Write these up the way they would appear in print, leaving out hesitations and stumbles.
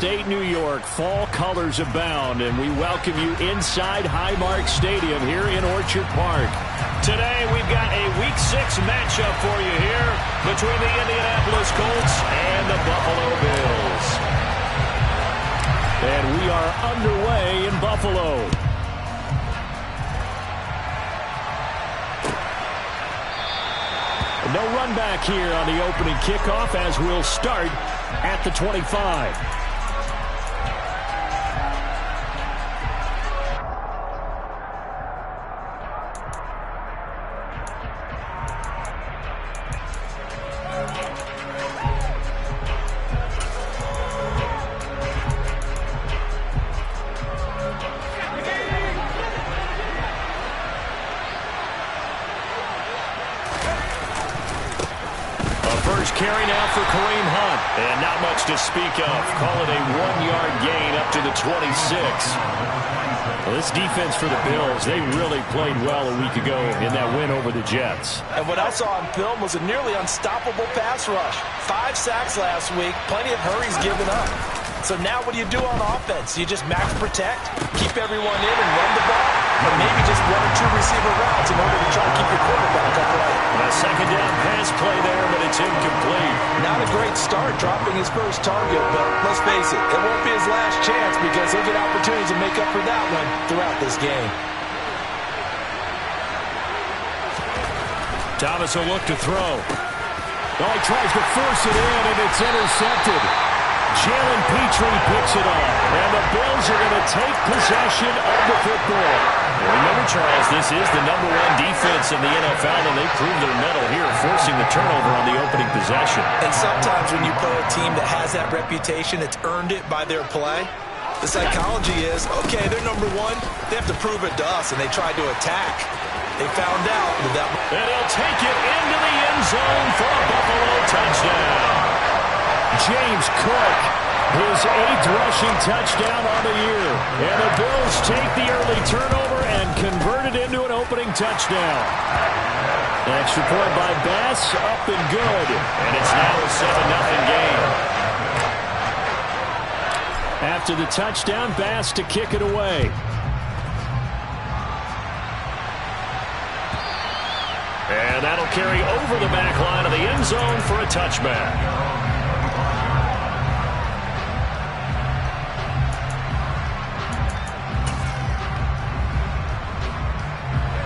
upstate New York. Fall colors abound, and we welcome you inside Highmark Stadium here in Orchard Park. Today, we've got a Week 6 matchup for you here between the Indianapolis Colts and the Buffalo Bills. And we are underway in Buffalo. No run back here on the opening kickoff as we'll start at the 25. Carry now for Kareem Hunt. And not much to speak of. Call it a 1-yard gain up to the 26. Well, this defense for the Bills, they really played well a week ago in that win over the Jets. And what I saw on film was a nearly unstoppable pass rush. 5 sacks last week, plenty of hurries given up. So now what do you do on offense? You just max protect, keep everyone in and run the ball, or maybe just 1 or 2 receiver routes in order to try to keep your quarterback upright. A second down pass play there, but it's incomplete. Not a great start dropping his first target, but let's face it, it won't be his last chance because he'll get opportunities to make up for that one throughout this game. Thomas will look to throw. Oh, he tries to force it in, and it's intercepted. Jalen Petrie picks it up, and the Bills are going to take possession of the football. Remember, Charles, this is the #1 defense in the NFL, and they proved their mettle here, forcing the turnover on the opening possession. And sometimes when you play a team that has that reputation, it's earned it by their play. The psychology is, okay, they're #1. They have to prove it to us, and they tried to attack. They found out that. And he'll take it into the end zone for a Buffalo touchdown. James Cook, his 8th rushing touchdown on the year. And the Bills take the early turnover and convert it into an opening touchdown. Extra point by Bass, up and good. And it's now a 7-0 game. After the touchdown, Bass to kick it away. And that'll carry over the back line of the end zone for a touchback.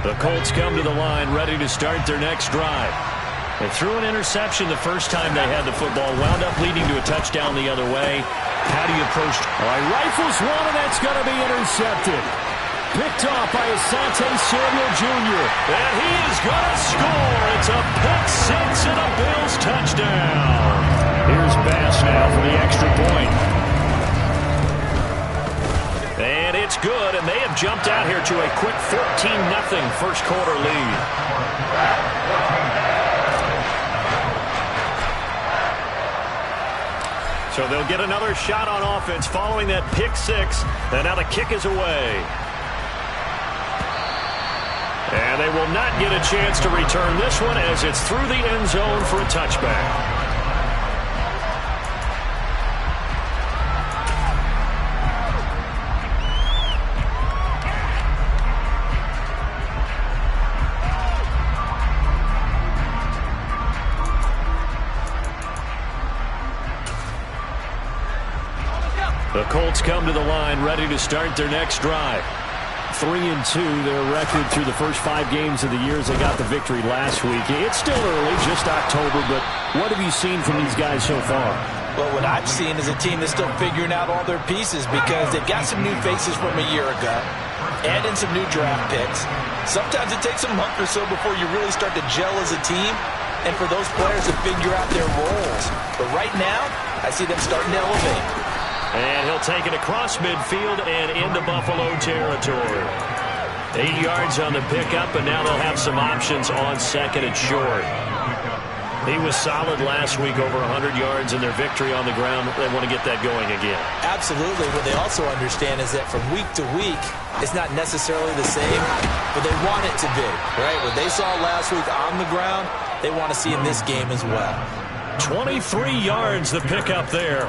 The Colts come to the line ready to start their next drive. They threw an interception the first time they had the football, wound up leading to a touchdown the other way. How do you approach? All right, rifles one, and that's going to be intercepted. Picked off by Asante Samuel Jr. And he is going to score. It's a pick-6 and a Bills touchdown. Here's Bass now for the extra point. And it's good, and they have jumped out here to a quick 14-0 first quarter lead. So they'll get another shot on offense following that pick-6, and now the kick is away. And they will not get a chance to return this one as it's through the end zone for a touchback. The Colts come to the line ready to start their next drive. 3-2, their record through the first 5 games of the year as they got the victory last week. It's still early, just October, but what have you seen from these guys so far? Well, what I've seen is a team that's still figuring out all their pieces because they've got some new faces from a year ago, add in some new draft picks. Sometimes it takes a month or so before you really start to gel as a team and for those players to figure out their roles. But right now, I see them starting to elevate. And he'll take it across midfield and into Buffalo territory. 8 yards on the pickup, and now they'll have some options on second and short. He was solid last week, over 100 yards in their victory on the ground. They want to get that going again. Absolutely. What they also understand is that from week to week, it's not necessarily the same, but they want it to be, right? What they saw last week on the ground, they want to see in this game as well. 23 yards the pickup there.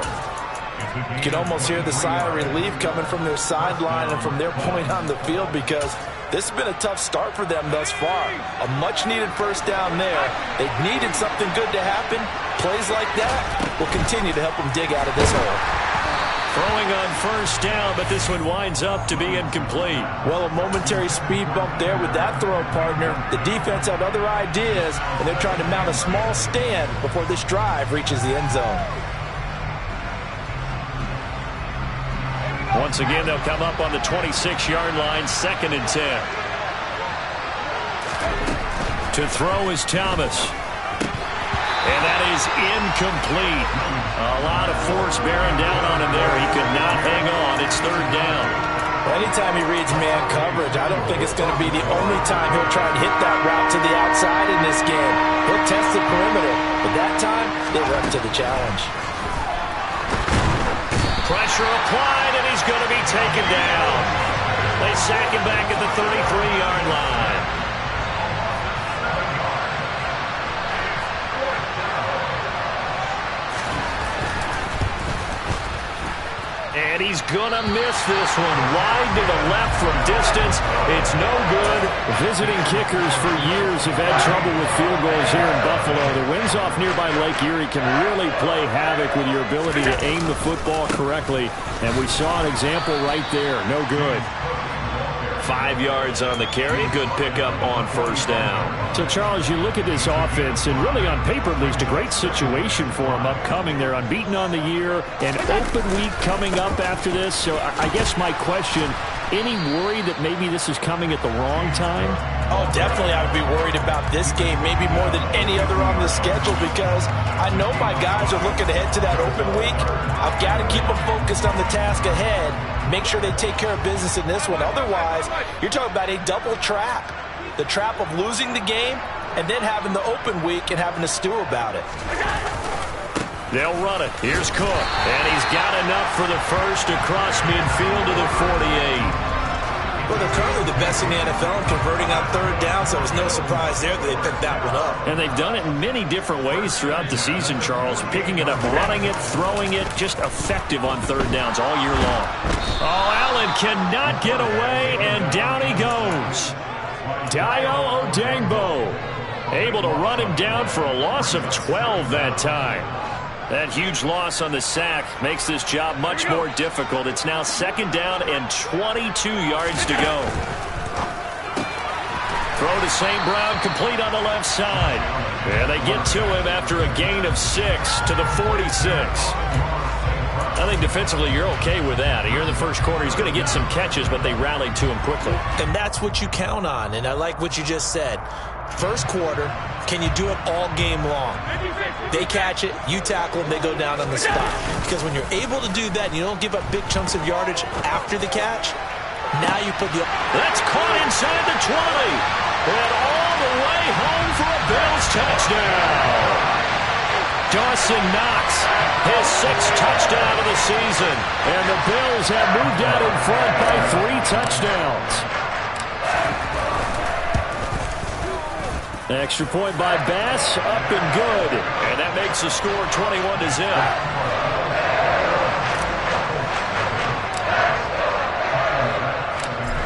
You can almost hear the sigh of relief coming from their sideline and from their point on the field, because this has been a tough start for them thus far. A much-needed first down there. They needed something good to happen. Plays like that will continue to help them dig out of this hole. Throwing on first down, but this one winds up to be incomplete. Well, a momentary speed bump there with that throw, partner. The defense had other ideas, and they're trying to mount a small stand before this drive reaches the end zone. Once again, they'll come up on the 26-yard line, 2nd and 10. To throw is Thomas. And that is incomplete. A lot of force bearing down on him there. He could not hang on. It's 3rd down. Anytime he reads man coverage, I don't think it's going to be the only time he'll try and hit that route to the outside in this game. He'll test the perimeter, but that time they were up to the challenge. Pressure applied, and he's going to be taken down. They sack him back at the 33-yard line. And he's going to miss this one. Wide to the left from distance. It's no good. Visiting kickers for years have had trouble with field goals here in Buffalo. The winds off nearby Lake Erie can really play havoc with your ability to aim the football correctly. And we saw an example right there. No good. 5 yards on the carry. Good pickup on first down. So, Charles, you look at this offense, and really on paper at least, a great situation for them upcoming. They're unbeaten on the year, an open week coming up after this. So I guess my question, any worry that maybe this is coming at the wrong time? Oh, definitely I would be worried about this game, maybe more than any other on the schedule, because I know my guys are looking ahead to that open week. I've got to keep them focused on the task ahead, make sure they take care of business in this one. Otherwise, you're talking about a double trap. The trap of losing the game and then having the open week and having to stew about it. They'll run it. Here's Cook, and he's got enough for the first across midfield to the 48. Well, they're currently the best in the NFL in converting on 3rd down, so it was no surprise there that they picked that one up. And they've done it in many different ways throughout the season, Charles. Picking it up, running it, throwing it, just effective on 3rd downs all year long. Oh, Allen cannot get away, and down he goes. Dayo Odangbo able to run him down for a loss of 12 that time. That huge loss on the sack makes this job much more difficult. It's now 2nd down and 22 yards to go. Throw to St. Brown, complete on the left side. And they get to him after a gain of 6 to the 46. I think defensively you're okay with that. Here in the first quarter, he's going to get some catches, but they rallied to him quickly. And that's what you count on, and I like what you just said. First quarter, can you do it all game long? They catch it, you tackle them, they go down on the spot. Because when you're able to do that and you don't give up big chunks of yardage after the catch, now you put the... That's caught inside the 20. And all the way home for a Bills touchdown. Dawson Knox, his 6th touchdown of the season. And the Bills have moved out in front by 3 touchdowns. Extra point by Bass, up and good. And that makes the score 21-0.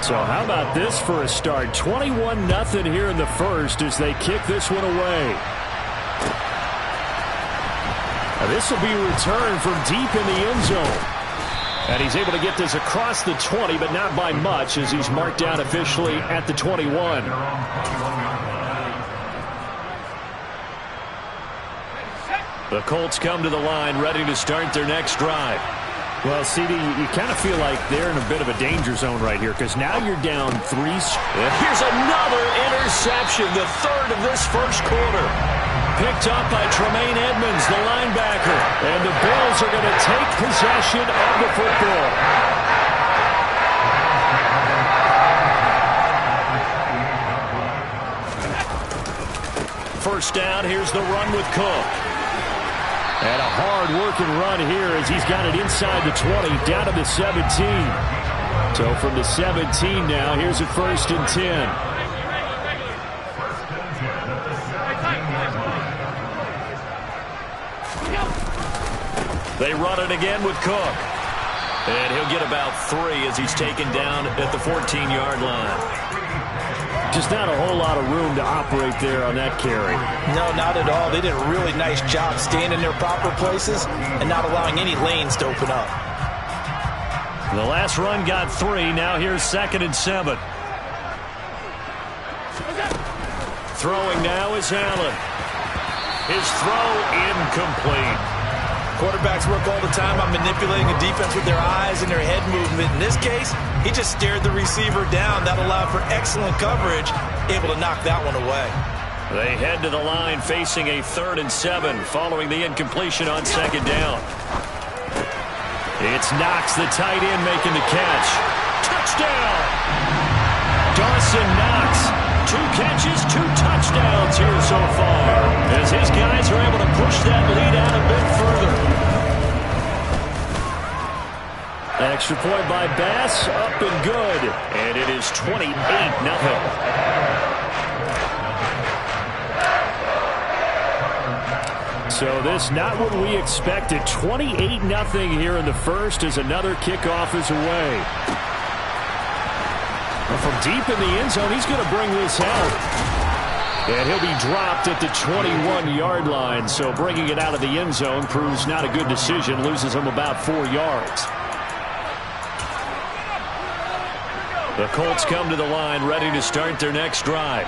So how about this for a start? 21-0 here in the first as they kick this one away. Now this will be returned from deep in the end zone. And he's able to get this across the 20, but not by much as he's marked down officially at the 21. The Colts come to the line, ready to start their next drive. Well, CD, you kind of feel like they're in a bit of a danger zone right here because now you're down 3. Here's another interception, the 3rd of this first quarter. Picked up by Tremaine Edmonds, the linebacker. And the Bills are going to take possession of the football. First down, here's the run with Cook. And a hard-working run here as he's got it inside the 20, down to the 17. So from the 17 now, here's a 1st and 10. They run it again with Cook. And he'll get about 3 as he's taken down at the 14-yard line. Just not a whole lot of room to operate there on that carry. No, not at all. They did a really nice job staying in their proper places and not allowing any lanes to open up. The last run got 3. Now here's 2nd and 7. Throwing now is Allen. His throw incomplete. Quarterbacks work all the time on manipulating a defense with their eyes and their head movement. In this case, he just stared the receiver down. That allowed for excellent coverage, able to knock that one away. They head to the line facing a 3rd and 7 following the incompletion on 2nd down. It's Knox, the tight end, making the catch. Touchdown! Dawson Knox. 2 catches, 2 touchdowns here so far, as his guys are able to push that lead out a bit further. Extra point by Bass, up and good. And it is 28-0. So this not what we expected. 28-0 here in the first as another kickoff is away. From deep in the end zone, he's going to bring this out. And he'll be dropped at the 21-yard line. So bringing it out of the end zone proves not a good decision. Loses him about 4 yards. The Colts come to the line ready to start their next drive.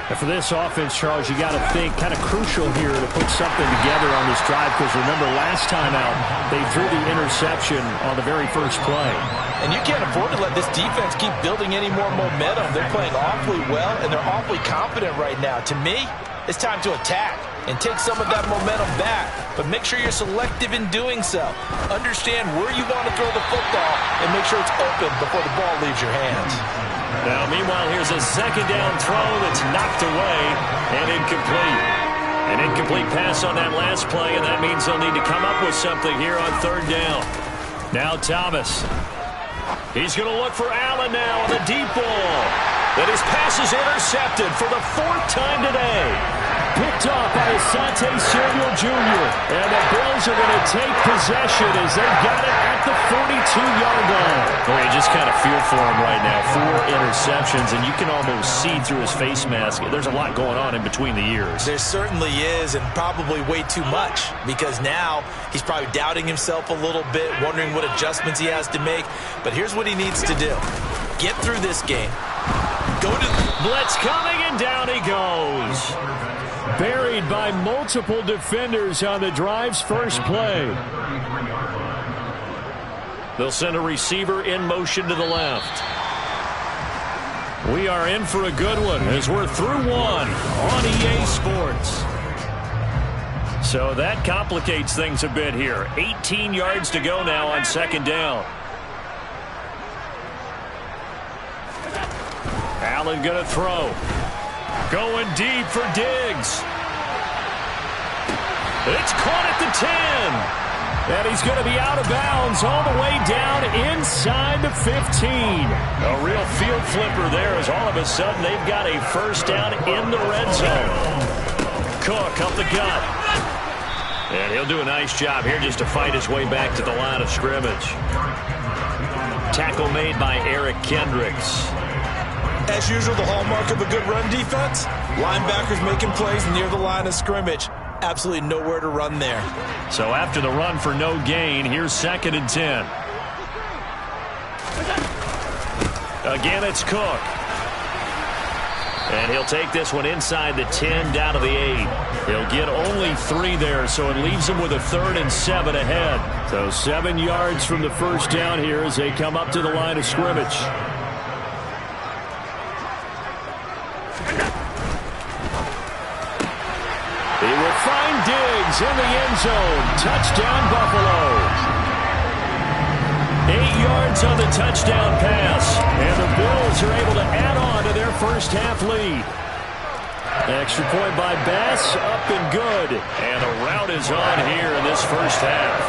And for this offense, Charles, you got to think kind of crucial here to put something together on this drive, because remember last time out they threw the interception on the very first play. And you can't afford to let this defense keep building any more momentum. They're playing awfully well, and they're awfully confident right now. To me, it's time to attack and take some of that momentum back. But make sure you're selective in doing so. Understand where you want to throw the football and make sure it's open before the ball leaves your hands. Now, meanwhile, here's a 2nd down throw that's knocked away and incomplete. An incomplete pass on that last play, and that means they'll need to come up with something here on 3rd down. Now Thomas. He's going to look for Allen now on the deep ball. And his pass is intercepted for the 4th time today. Picked off by Asante Samuel Jr. And the Bills are going to take possession as they've got it at the 42-yard line. Boy, you just kind of feel for him right now. 4 interceptions, and you can almost see through his face mask. There's a lot going on in between the ears. There certainly is, and probably way too much, because now he's probably doubting himself a little bit, wondering what adjustments he has to make. But here's what he needs to do. Get through this game. Go to blitz coming, and down he goes. Buried by multiple defenders on the drive's first play. They'll send a receiver in motion to the left. We are in for a good one as we're through 1 on EA Sports. So that complicates things a bit here. 18 yards to go now on 2nd down. Allen going to throw. Going deep for Diggs. It's caught at the 10. And he's going to be out of bounds all the way down inside the 15. A real field flipper there as all of a sudden they've got a 1st down in the red zone. Cook up the gut. And he'll do a nice job here just to fight his way back to the line of scrimmage. Tackle made by Eric Kendricks. As usual, the hallmark of a good run defense, linebackers making plays near the line of scrimmage. Absolutely nowhere to run there. So after the run for no gain, here's 2nd and 10. Again, it's Cook. And he'll take this one inside the 10 down to the 8. He'll get only 3 there, so it leaves him with a 3rd and 7 ahead. So 7 yards from the 1st down here as they come up to the line of scrimmage. He will find Diggs in the end zone. Touchdown, Buffalo. 8 yards on the touchdown pass. And the Bills are able to add on to their first half lead. Extra point by Bass, up and good. And a rout is on here in this first half.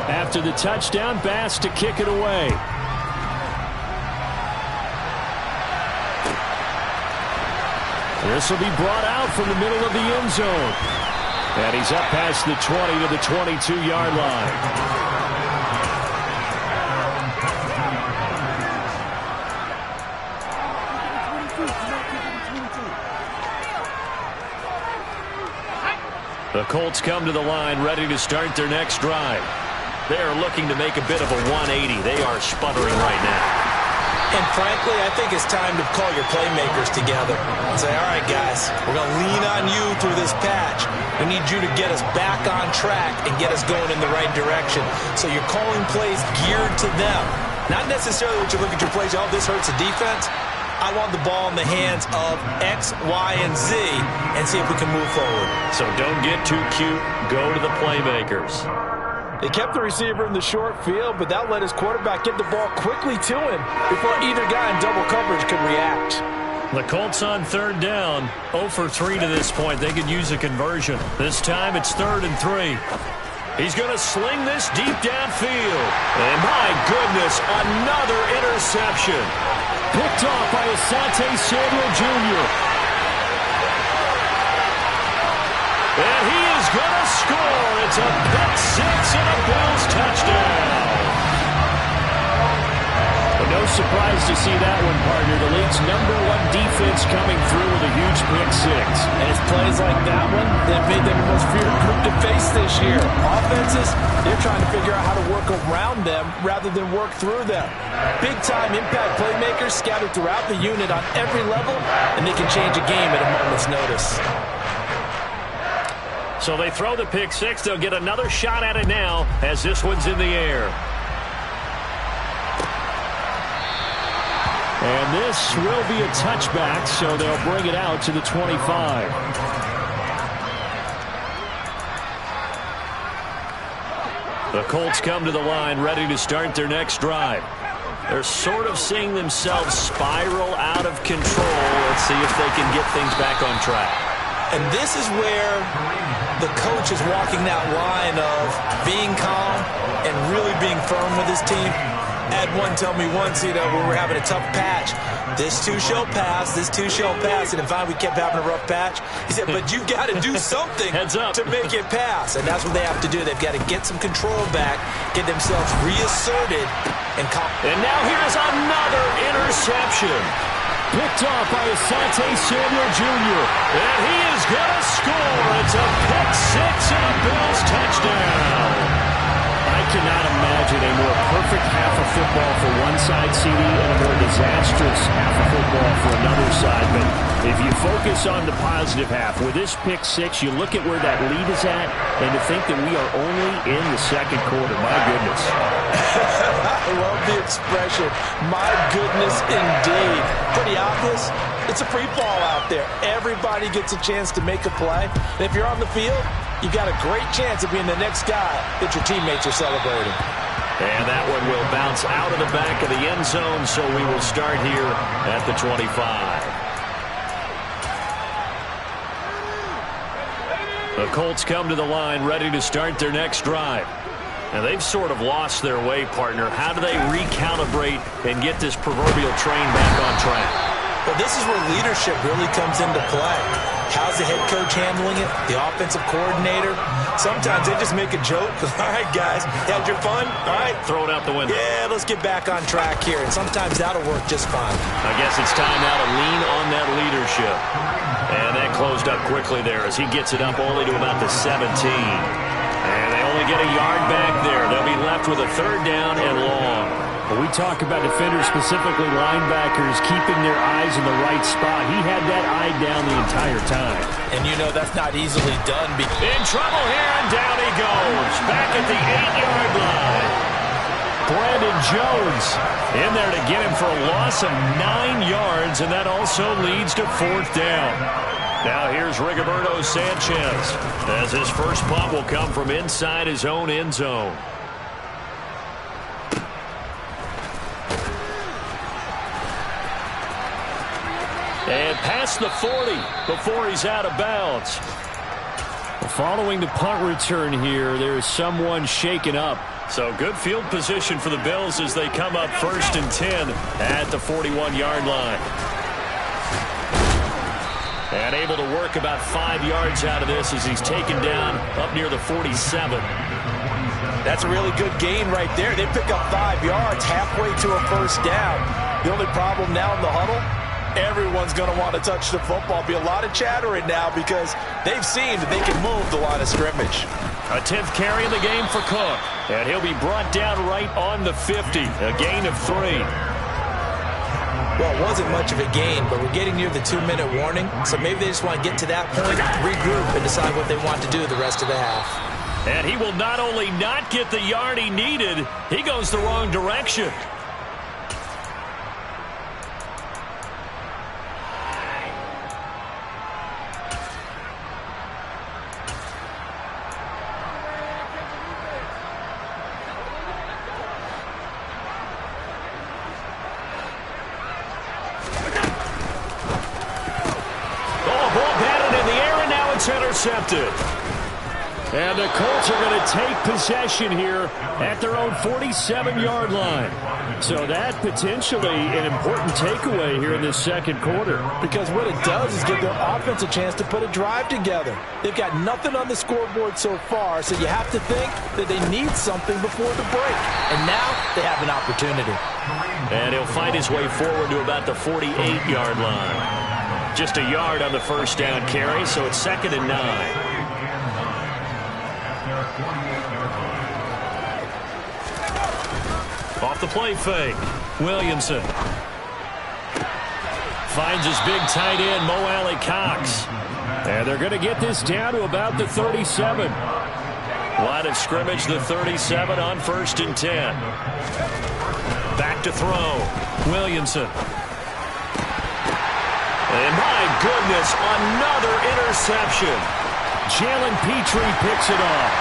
After the touchdown, Bass to kick it away. This will be brought out from the middle of the end zone. And he's up past the 20 to the 22-yard line. The Colts come to the line ready to start their next drive. They are looking to make a bit of a 180. They are sputtering right now. And frankly, I think it's time to call your playmakers together and say, all right, guys, we're going to lean on you through this patch. We need you to get us back on track and get us going in the right direction. So you're calling plays geared to them. Not necessarily what you look at your plays, oh, this hurts the defense. I want the ball in the hands of X, Y, and Z and see if we can move forward. So don't get too cute. Go to the playmakers. They kept the receiver in the short field, but that let his quarterback get the ball quickly to him before either guy in double coverage could react. The Colts on third down. 0 for 3 to this point. They could use a conversion. This time it's 3rd and 3. He's going to sling this deep downfield. And my goodness, another interception. Picked off by Asante Samuel Jr. And he is going to score. It's a pick six and a Bills touchdown. But no surprise to see that one, partner. The league's #1 defense coming through with a huge pick six. And it's plays like that one that made them the most feared group to face this year. Offenses, they're trying to figure out how to work around them rather than work through them. Big-time impact playmakers scattered throughout the unit on every level, and they can change a game at a moment's notice. So they throw the pick six. They'll get another shot at it now as this one's in the air. And this will be a touchback, so they'll bring it out to the 25. The Colts come to the line ready to start their next drive. They're sort of seeing themselves spiral out of control. Let's see if they can get things back on track. And this is where the coach is walking that line of being calm and really being firm with his team. Had one tell me once, when we were having a tough patch, this too shall pass, this too shall pass. And if we kept having a rough patch, he said, but you've got to do something Heads up. to make it pass. And that's what they have to do. They've got to get some control back, get themselves reasserted, and calm. And now here's another interception. Picked off by Asante Samuel Jr. And he is going to score. It's a pick six and a Bills touchdown. I cannot imagine a more perfect half of football for one side, CD, and a more disastrous half of football for another side. But if you focus on the positive half, with this pick six, you look at where that lead is at, and to think that we are only in the second quarter. My goodness. I love the expression, my goodness indeed. Pretty obvious. It's a free fall out there. Everybody gets a chance to make a play. And if you're on the field, you've got a great chance of being the next guy that your teammates are celebrating. And that one will bounce out of the back of the end zone, so we will start here at the 25. The Colts come to the line ready to start their next drive. And they've sort of lost their way, partner. How do they recalibrate and get this proverbial train back on track? Well, this is where leadership really comes into play. How's the head coach handling it? The offensive coordinator? Sometimes they just make a joke. All right, guys, had your fun? All right. Throw it out the window. Yeah, let's get back on track here. And sometimes that'll work just fine. I guess it's time now to lean on that leadership. And that closed up quickly there as he gets it up only to about the 17. And they only get a yard back there. They'll be left with a 3rd down and long. We talk about defenders, specifically linebackers, keeping their eyes in the right spot. He had that eye down the entire time. And that's not easily done. In trouble here, and down he goes. Back at the 8-yard line. Brandon Jones in there to get him for a loss of 9 yards, and that also leads to 4th down. Now here's Rigoberto Sanchez as his first punt will come from inside his own end zone. And past the 40 before he's out of bounds. Following the punt return here, there's someone shaken up. So good field position for the Bills as they come up 1st and 10 at the 41-yard line. And able to work about 5 yards out of this as he's taken down up near the 47. That's a really good gain right there. They pick up 5 yards halfway to a first down. The only problem now in the huddle, everyone's going to want to touch the football. Be a lot of chattering now because they've seen that they can move the line of scrimmage. A 10th carry in the game for Cook. And he'll be brought down right on the 50. A gain of 3. Well, it wasn't much of a gain, but we're getting near the 2-minute warning, so maybe they just want to get to that point, regroup, and decide what they want to do the rest of the half. And he will not only not get the yard he needed, he goes the wrong direction. Intercepted. And the Colts are going to take possession here at their own 47-yard line. So that potentially an important takeaway here in this second quarter. Because what it does is give their offense a chance to put a drive together. They've got nothing on the scoreboard so far, so you have to think that they need something before the break. And now they have an opportunity. And he'll find his way forward to about the 48-yard line. Just a yard on the first down carry, so it's 2nd and 9. Off the play fake. Williamson finds his big tight end, Mo Alley Cox. And they're going to get this down to about the 37. Line of scrimmage, the 37 on 1st and 10. Back to throw. Williamson. And my goodness, another interception. Jalen Petrie picks it off.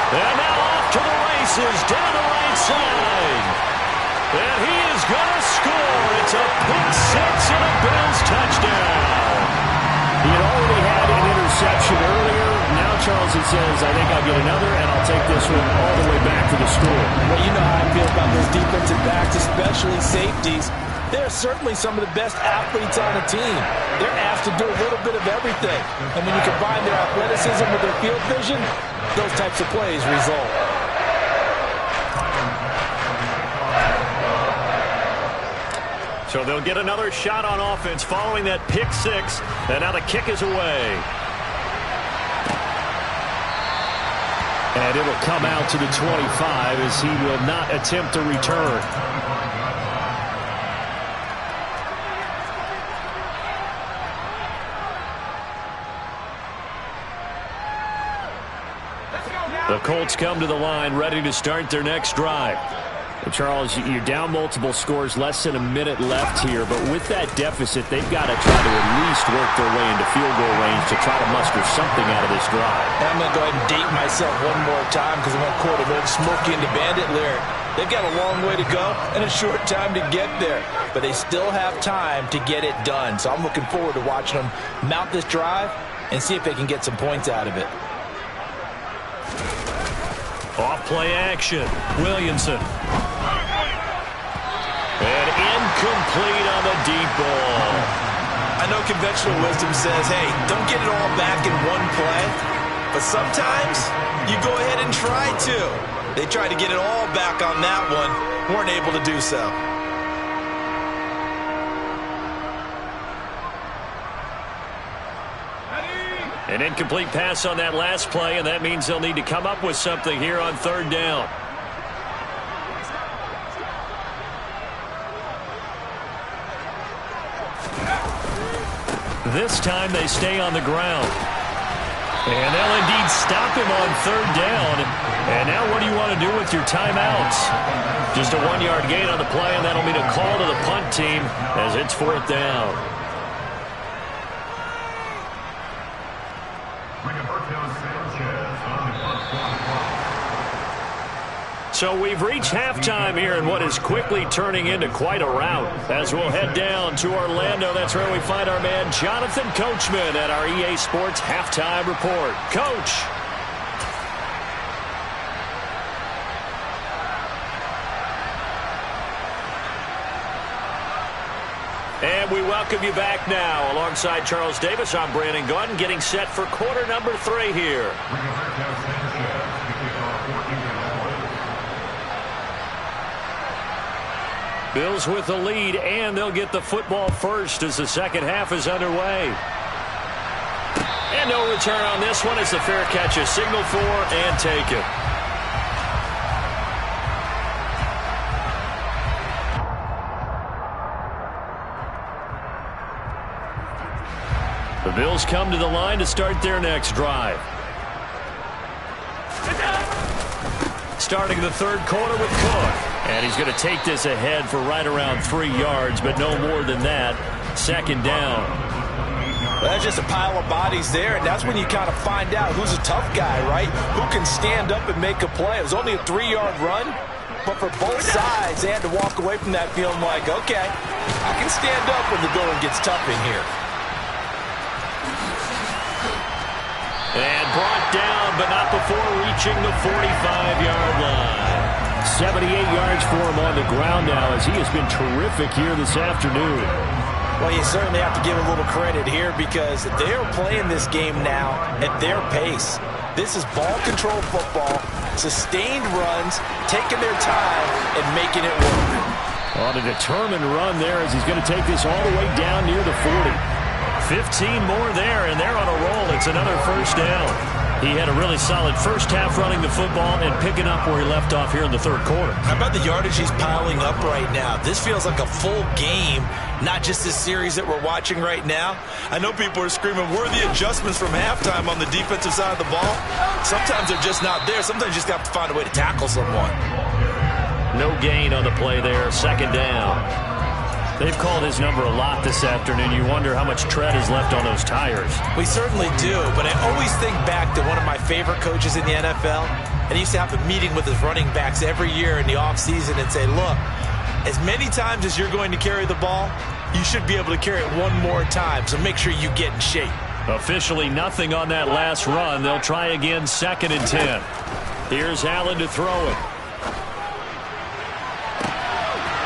And now off to the races down the right side. And he is going to score. It's a pick 6 and a Bills touchdown. He had already had an interception earlier. Now Charles, he says, I think I'll get another, and I'll take this one all the way back to the score. Well, you know how I feel about those defensive backs, especially safeties. They're certainly some of the best athletes on the team. They're asked to do a little bit of everything. And when you combine their athleticism with their field vision, those types of plays result. So they'll get another shot on offense following that pick 6. And now the kick is away. And it'll come out to the 25 as he will not attempt to return. The Colts come to the line ready to start their next drive. And Charles, you're down multiple scores, less than a minute left here. But with that deficit, they've got to try to at least work their way into field goal range to try to muster something out of this drive. And I'm going to go ahead and date myself one more time because I'm going to quote an old Smokey and the Bandit lyric. They've got a long way to go and a short time to get there. But they still have time to get it done. So I'm looking forward to watching them mount this drive and see if they can get some points out of it. Off play action. Williamson. And incomplete on the deep ball. I know conventional wisdom says, hey, don't get it all back in one play. But sometimes you go ahead and try to. They tried to get it all back on that one. Weren't able to do so. An incomplete pass on that last play, and that means they'll need to come up with something here on 3rd down. This time they stay on the ground. And they'll indeed stop him on 3rd down. And now what do you want to do with your timeouts? Just a 1-yard gain on the play, and that'll mean a call to the punt team as it's 4th down. So we've reached halftime here in what is quickly turning into quite a rout. As we'll head down to Orlando, that's where we find our man Jonathan Coachman at our EA Sports Halftime Report. Coach. And we welcome you back now. Alongside Charles Davis, I'm Brandon Gaudin, getting set for quarter number 3 here. Bills with the lead, and they'll get the football first as the second half is underway. And no return on this one as the fair catch is signaled for and taken. The Bills come to the line to start their next drive. Starting the third quarter with Cook. And he's going to take this ahead for right around 3 yards, but no more than that. Second down. Well, that's just a pile of bodies there, and that's when you kind of find out who's a tough guy, right? Who can stand up and make a play. It was only a 3-yard run, but for both sides, they had to walk away from that feeling like, okay, I can stand up when the going gets tough in here. And brought down, but not before reaching the 45-yard line. 78 yards for him on the ground now as he has been terrific here this afternoon. Well, you certainly have to give a little credit here because they're playing this game now at their pace. This is ball control football, sustained runs, taking their time and making it work. On a determined run there as he's going to take this all the way down near the 40. 15 more there, and they're on a roll. It's another first down. He had a really solid first half running the football and picking up where he left off here in the third quarter. How about the yardage he's piling up right now? This feels like a full game, not just this series that we're watching right now. I know people are screaming, where are the adjustments from halftime on the defensive side of the ball? Sometimes they're just not there. Sometimes you just have to find a way to tackle someone. No gain on the play there. Second down. They've called his number a lot this afternoon. You wonder how much tread is left on those tires. We certainly do, but I always think back to one of my favorite coaches in the NFL, and he used to have a meeting with his running backs every year in the offseason and say, look, as many times as you're going to carry the ball, you should be able to carry it one more time, so make sure you get in shape. Officially nothing on that last run. They'll try again, 2nd and 10. Here's Allen to throw it.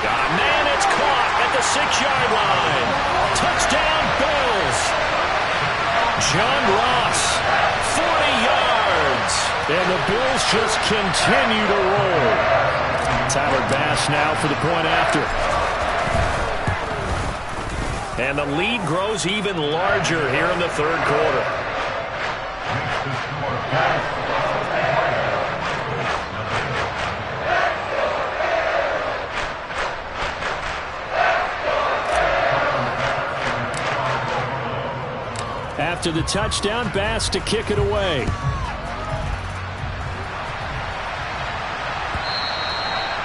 Got a man, it's caught at the 6-yard line. Touchdown, Bills. John Ross, 40 yards. And the Bills just continue to roll. Tyler Bass now for the point after. And the lead grows even larger here in the third quarter. After the touchdown, Bass to kick it away.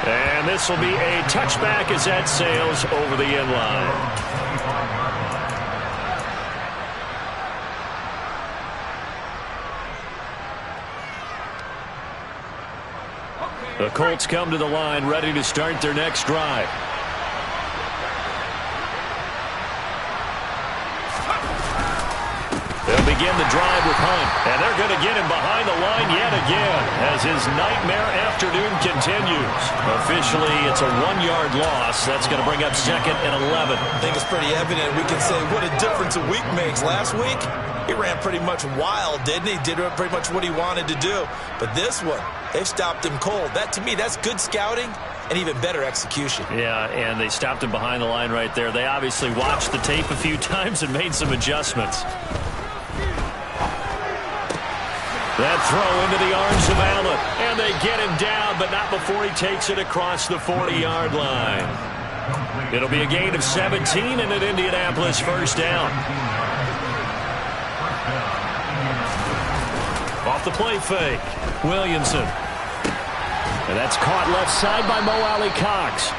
And this will be a touchback as that sails over the end line. The Colts come to the line ready to start their next drive. They'll begin the drive with Hunt, and they're going to get him behind the line yet again as his nightmare afternoon continues. Officially, it's a 1-yard loss. That's going to bring up 2nd and 11. I think it's pretty evident. We can say what a difference a week makes. Last week, he ran pretty much wild, didn't he? Did pretty much what he wanted to do. But this one, they've stopped him cold. That, to me, that's good scouting and even better execution. Yeah, and they stopped him behind the line right there. They obviously watched the tape a few times and made some adjustments. That throw into the arms of Allen, and they get him down, but not before he takes it across the 40-yard line. It'll be a gain of 17 and an Indianapolis first down. Off the play fake, Williamson. And that's caught left side by Mo Alley Cox.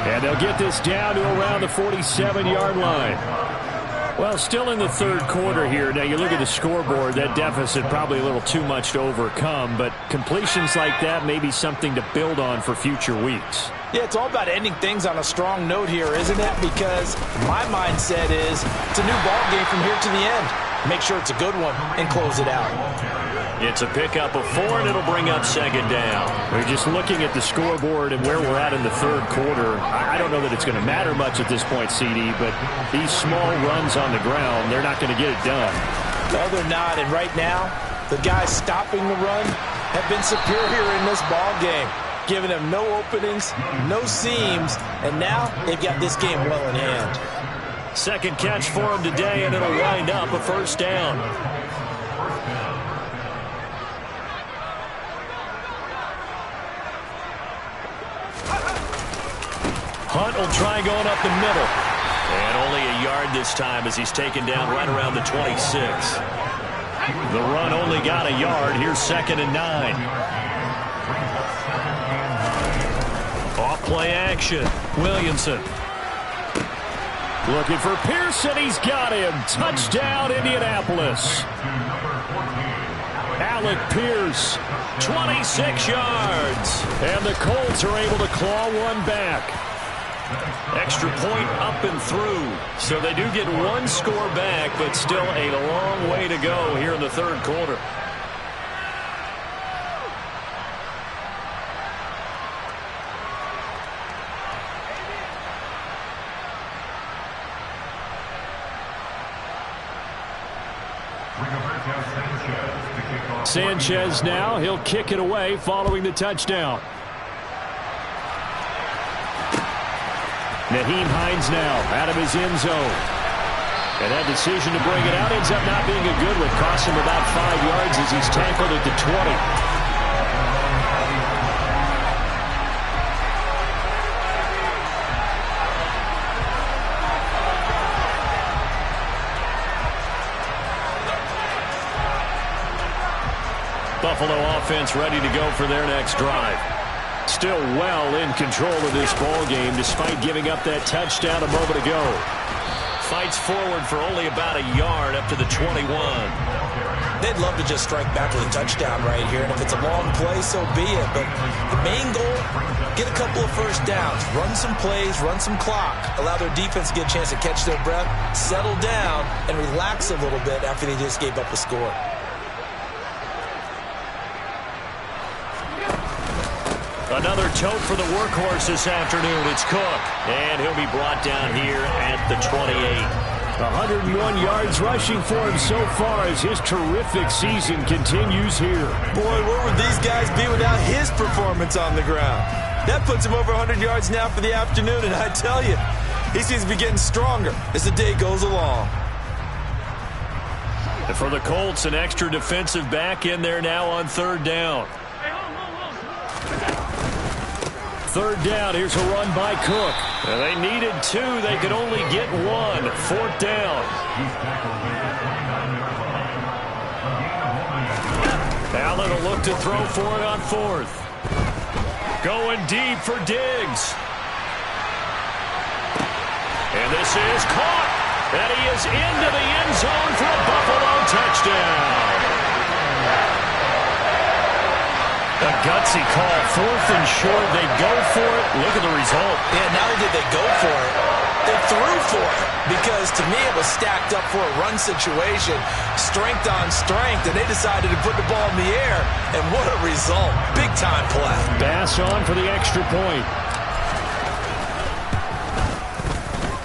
And they'll get this down to around the 47-yard line. Well, still in the third quarter here. Now, you look at the scoreboard, that deficit probably a little too much to overcome, but completions like that may be something to build on for future weeks. Yeah, it's all about ending things on a strong note here, isn't it? Because my mindset is it's a new ball game from here to the end. Make sure it's a good one and close it out. It's a pickup of 4, and it'll bring up second down. We're just looking at the scoreboard and where we're at in the third quarter. I don't know that it's going to matter much at this point, CD, but these small runs on the ground, they're not going to get it done. No, they're not, and right now, the guys stopping the run have been superior in this ball game, giving them no openings, no seams, and now they've got this game well in hand. Second catch for him today, and it'll wind up a first down. Hunt will try going up the middle. And only a yard this time as he's taken down right around the 26. The run only got a yard. Here's 2nd and 9. Off play action. Williamson. Looking for Pearson. He's got him. Touchdown, Indianapolis. Alec Pierce. 26 yards. And the Colts are able to claw one back. Extra point up and through. So they do get one score back, but still a long way to go here in the third quarter. Sanchez now. He'll kick it away following the touchdown. Nyheim Hines now out of his end zone. And that decision to bring it out ends up not being a good one. Costs him about 5 yards as he's tackled at the 20. Buffalo offense ready to go for their next drive. Still well in control of this ball game despite giving up that touchdown a moment ago. Fights forward for only about a yard up to the 21. They'd love to just strike back with a touchdown right here, and if it's a long play, so be it. But the main goal, get a couple of first downs, run some plays, run some clock, allow their defense to get a chance to catch their breath, settle down, and relax a little bit after they just gave up a score. Another tote for the workhorse this afternoon. It's Cook, and he'll be brought down here at the 28. 101 yards rushing for him so far as his terrific season continues here. Boy, where would these guys be without his performance on the ground? That puts him over 100 yards now for the afternoon, and I tell you, he seems to be getting stronger as the day goes along. And for the Colts, an extra defensive back in there now on third down. Third down, here's a run by Cook. And they needed 2, they could only get 1. Fourth down. Allen will look to throw for it on 4th. Going deep for Diggs. And this is caught. And he is into the end zone for a Buffalo touchdown. A gutsy call, 4th and short. They go for it. Look at the result. Yeah, not only did they go for it, they threw for it. Because to me, it was stacked up for a run situation, strength on strength, and they decided to put the ball in the air. And what a result. Big-time play. Bass on for the extra point.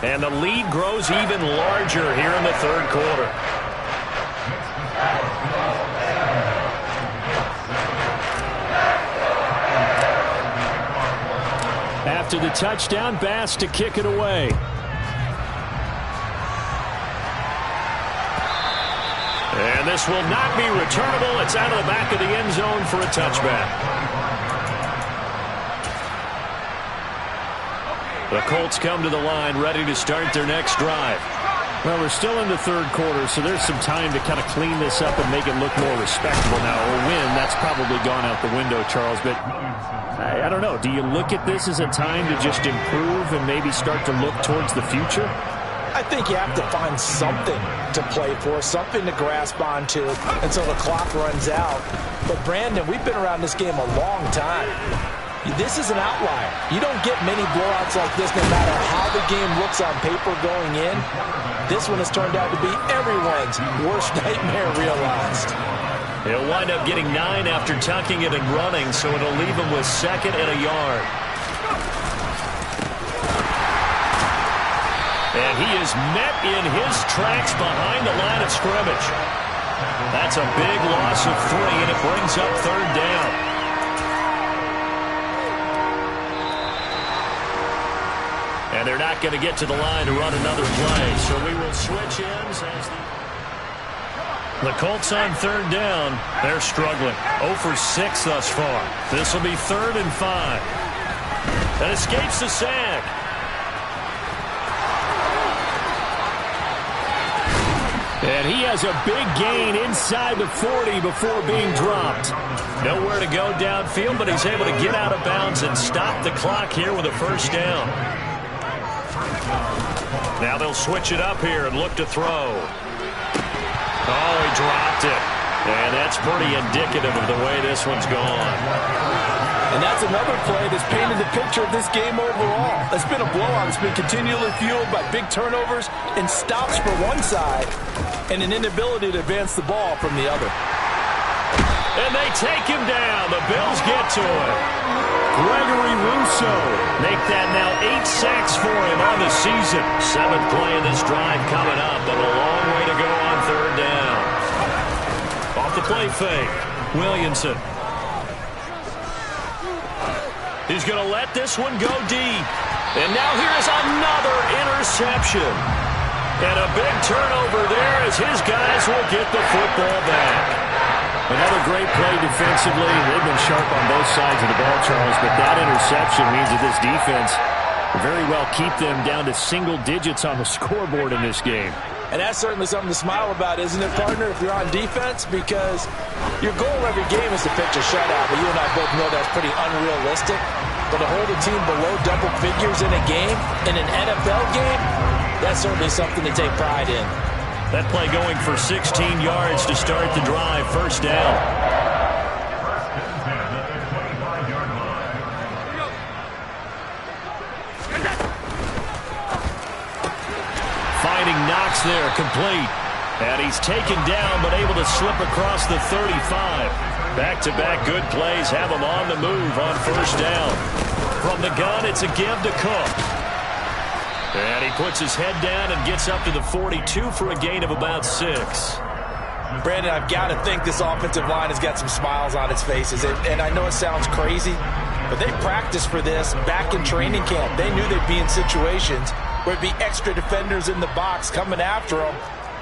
And the lead grows even larger here in the third quarter. After the touchdown, Bass to kick it away. And this will not be returnable. It's out of the back of the end zone for a touchback. The Colts come to the line ready to start their next drive. Well, we're still in the third quarter, so there's some time to kind of clean this up and make it look more respectable. Now, a win, that's probably gone out the window, Charles, but I don't know. Do you look at this as a time to just improve and maybe start to look towards the future? I think you have to find something to play for, something to grasp onto until the clock runs out. But, Brandon, we've been around this game a long time. This is an outlier. You don't get many blowouts like this no matter how the game looks on paper going in. This one has turned out to be everyone's worst nightmare realized. He'll wind up getting 9 after tucking it and running, so it'll leave him with 2nd and a yard. And he is met in his tracks behind the line of scrimmage. That's a big loss of 3, and it brings up 3rd down. And they're not going to get to the line to run another play, so we will switch ends as the Colts on 3rd down. They're struggling. 0 for 6 thus far. This will be 3rd and 5. And escapes the sack. And he has a big gain inside the 40 before being dropped. Nowhere to go downfield, but he's able to get out of bounds and stop the clock here with a 1st down. Now they'll switch it up here and look to throw. Oh, he dropped it. And that's pretty indicative of the way this one's gone. And that's another play that's painted the picture of this game overall. It's been a blowout. It's been continually fueled by big turnovers and stops for one side and an inability to advance the ball from the other. And they take him down. The Bills get to it. Gregory Rousseau. Make that now 8 sacks for him on the season. 7th play of this drive coming up, but a long way to go on 3rd down. Off the play fake, Williamson. He's going to let this one go deep. And now here's another interception. And a big turnover there as his guys will get the football back. Another great play defensively. They've been sharp on both sides of the ball, Charles, but that interception means that this defense will very well keep them down to single digits on the scoreboard in this game. And that's certainly something to smile about, isn't it, partner, if you're on defense? Because your goal every game is to pitch a shutout, but you and I both know that's pretty unrealistic. But to hold a team below double figures in a game, in an NFL game, that's certainly something to take pride in. That play going for 16 yards to start the drive. 1st down. Finding Knox there, complete. And he's taken down, but able to slip across the 35. Back-to-back good plays have him on the move on 1st down. From the gun, it's a give to Cook. And he puts his head down and gets up to the 42 for a gain of about 6. Brandon, I've got to think this offensive line has got some smiles on its faces. And I know it sounds crazy, but they practiced for this back in training camp. They knew they'd be in situations where it'd be extra defenders in the box coming after them,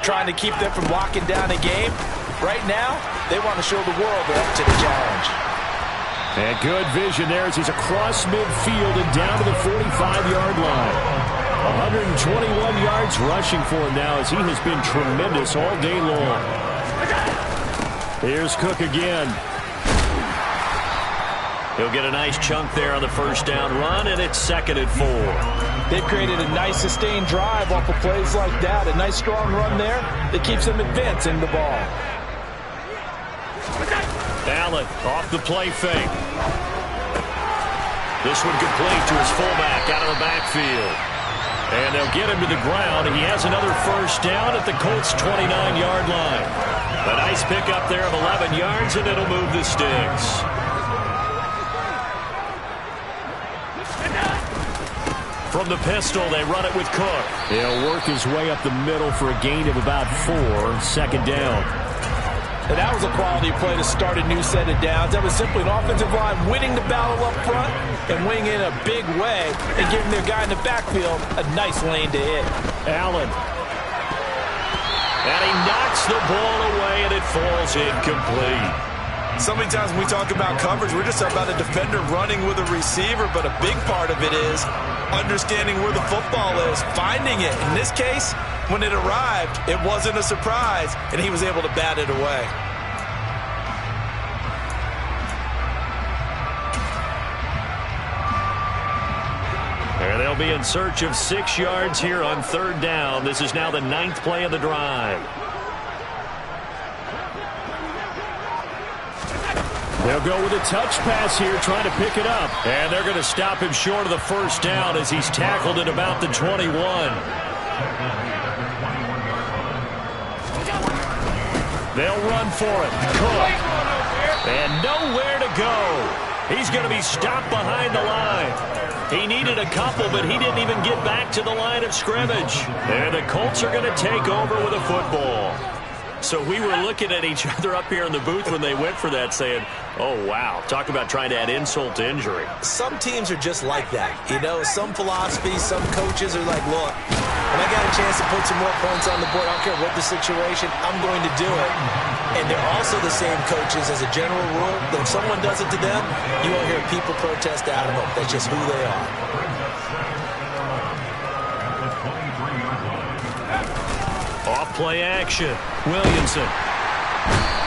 trying to keep them from locking down a game. Right now, they want to show the world they're up to the challenge. And good vision there as he's across midfield and down to the 45-yard line. 121 yards rushing for him now as he has been tremendous all day long. Here's Cook again. He'll get a nice chunk there on the 1st down run, and it's 2nd and 4. They've created a nice sustained drive off of plays like that. A nice strong run there that keeps them advancing the ball. Allen off the play fake. This one complete to his fullback out of the backfield. And they'll get him to the ground. He has another 1st down at the Colts' 29-yard line. A nice pickup there of 11 yards, and it'll move the sticks. From the pistol, they run it with Cook. He'll work his way up the middle for a gain of about 4. 2nd down. And that was a quality play to start a new set of downs. That was simply an offensive line winning the battle up front and winning in a big way and giving their guy in the backfield a nice lane to hit. Allen. And he knocks the ball away, and it falls incomplete. So many times when we talk about coverage, we're just about a defender running with a receiver, but a big part of it is understanding where the football is, finding it. In this case, when it arrived, it wasn't a surprise, and he was able to bat it away. And they'll be in search of 6 yards here on 3rd down. This is now the 9th play of the drive. They'll go with a touch pass here, trying to pick it up. And they're going to stop him short of the 1st down as he's tackled at about the 21. They'll run for it. Cook. And nowhere to go. He's going to be stopped behind the line. He needed a couple, but he didn't even get back to the line of scrimmage. And the Colts are going to take over with a football. So we were looking at each other up here in the booth when they went for that saying, oh, wow, talk about trying to add insult to injury. Some teams are just like that. You know, some philosophies, some coaches are like, look, when I got a chance to put some more points on the board, I don't care what the situation, I'm going to do it. And they're also the same coaches as a general rule that if someone does it to them, you won't hear people protest out of them. That's just who they are. Off-play action. Williamson.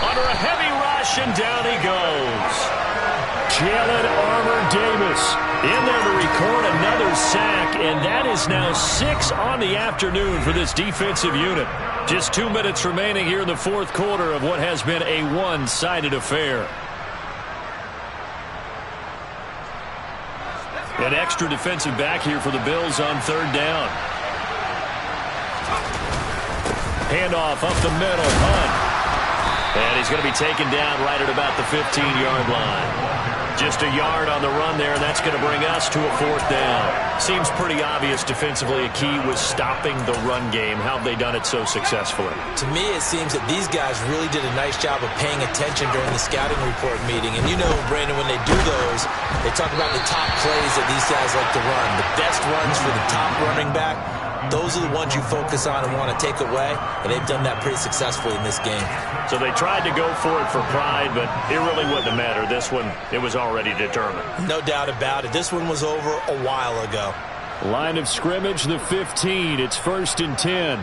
Under a heavy rush, and down he goes. Jalen Armour-Davis in there to record another sack, and that is now 6 on the afternoon for this defensive unit. Just 2 minutes remaining here in the fourth quarter of what has been a one-sided affair. An extra defensive back here for the Bills on third down. Handoff up the middle, Hunt. And he's going to be taken down right at about the 15-yard line. Just a yard on the run there, and that's going to bring us to a fourth down. Seems pretty obvious defensively a key was stopping the run game. How have they done it so successfully? To me, it seems that these guys really did a nice job of paying attention during the scouting report meeting. And you know, Brandon, when they do those, they talk about the top plays that these guys like to run. The best runs for the top running back. Those are the ones you focus on and want to take away, and they've done that pretty successfully in this game. So they tried to go for it for pride, but it really wouldn't matter. This one, it was already determined. No doubt about it. This one was over a while ago. Line of scrimmage, the 15. It's 1st and 10.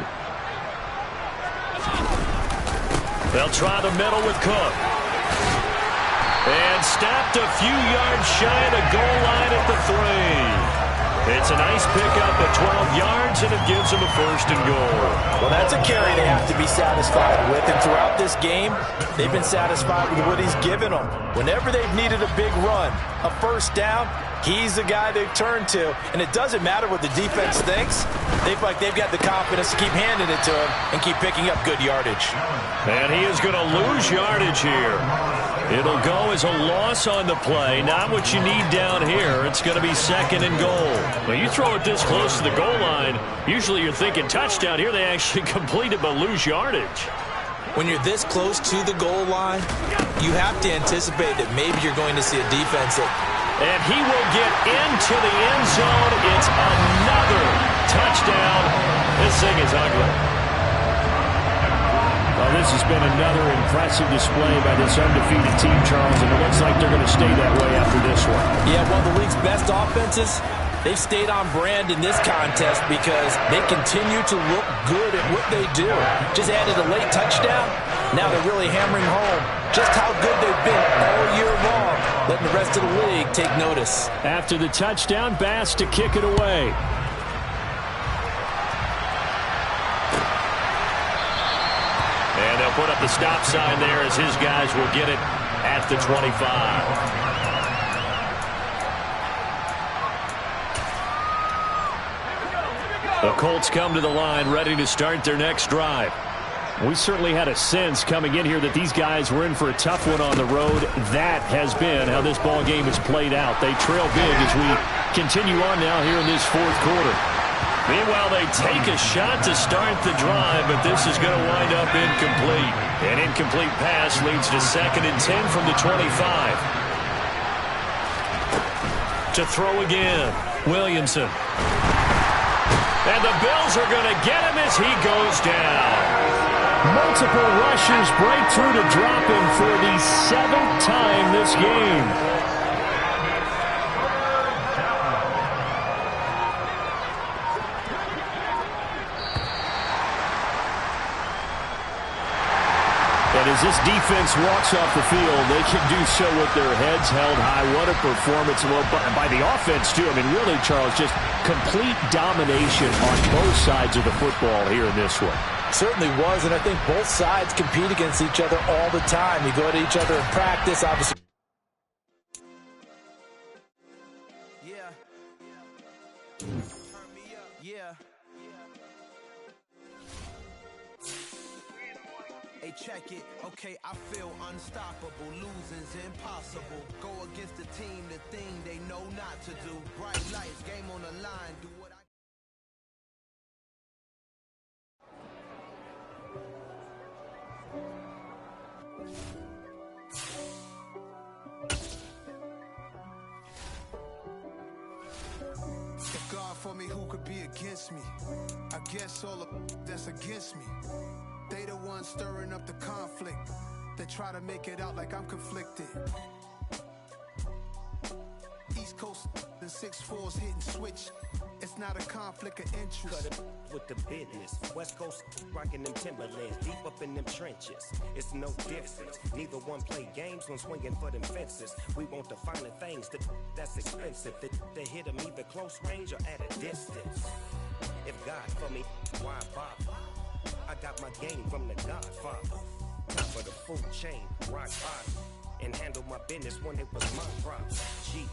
They'll try the middle with Cook. And stopped a few yards shy of the goal line at the 3. It's a nice pickup at 12 yards, and it gives them a 1st and goal. Well, that's a carry they have to be satisfied with. And throughout this game, they've been satisfied with what he's given them. Whenever they've needed a big run, a first down, he's the guy they've turned to. And it doesn't matter what the defense thinks. They feel like they've got the confidence to keep handing it to him and keep picking up good yardage. And he is going to lose yardage here. It'll go as a loss on the play. Not what you need down here. It's going to be 2nd and goal. When you throw it this close to the goal line, usually you're thinking touchdown. Here they actually complete it but lose yardage. When you're this close to the goal line, you have to anticipate that maybe you're going to see a defense that... And he will get into the end zone. It's another touchdown. This thing is ugly. Well, this has been another impressive display by this undefeated team, Charles, and it looks like they're going to stay that way after this one. Yeah, one of the league's best offenses. They've stayed on brand in this contest because they continue to look good at what they do. Just added a late touchdown. Now they're really hammering home just how good they've been all year long, letting the rest of the league take notice. After the touchdown, Bass to kick it away. And they'll put up the stop sign there as his guys will get it at the 25. The Colts come to the line ready to start their next drive. We certainly had a sense coming in here that these guys were in for a tough one on the road. That has been how this ball game has played out. They trail big as we continue on now here in this fourth quarter. Meanwhile, they take a shot to start the drive, but this is going to wind up incomplete. An incomplete pass leads to 2nd and 10 from the 25. To throw again, Williamson. And the Bills are going to get him as he goes down. Multiple rushers break through to drop him for the 7th time this game. And as this defense walks off the field, they can do so with their heads held high. What a performance. Well, by the offense, too. I mean, really, Charles, just complete domination on both sides of the football here in this one. Certainly was, and I think both sides compete against each other all the time. You go to each other in practice, obviously. Yeah. Turn me up. Yeah. Hey, check it. Okay, I feel unstoppable. Losing's impossible. Go against the team, the thing they know not to do. Bright lights, game on the line. Do what I... If God for me, who could be against me? I guess all of that's against me. They the ones stirring up the conflict. They try to make it out like I'm conflicted. East Coast and 6'4's hitting switch. It's not a conflict of interest. Cut it with the business. West Coast rocking them Timberlands, deep up in them trenches. It's no difference. Neither one play games when swinging for them fences. We want the finer things that's expensive. That hit them either close range or at a distance. If God for me, why bother? I got my game from the Godfather. Top of the food chain, rock bottom. And handle my business when it was my props. G.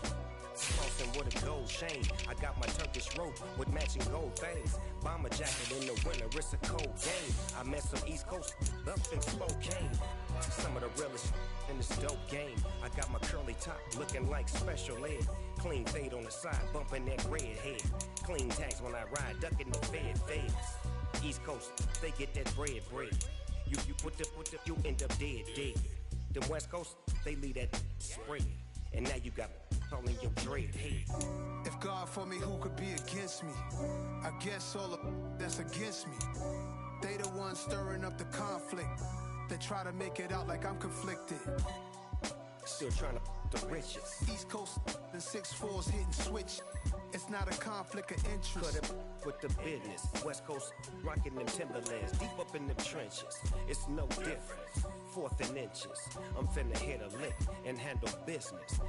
Crossing with a gold chain. I got my Turkish rope with matching gold things. Bomber jacket in the winter, it's a cold game. I met some East Coast up in Spokane. Some of the realest in this dope game. I got my curly top looking like special ed. Clean fade on the side, bumping that red head. Clean tags when I ride, ducking the feds. East Coast, they get that bread. You put the, you end up dead. Them West Coast, they leave that spread. And now you got all in your dread head. If God for me, who could be against me? I guess all of that's against me. They the ones stirring up the conflict. They try to make it out like I'm conflicted. Still trying to the riches. East Coast and 6'4's hitting switch. It's not a conflict of interest. Cut it with the business. West Coast rocking them Timberlands, deep up in them trenches. It's no difference. 4th and inches. I'm finna hit a lick and handle business.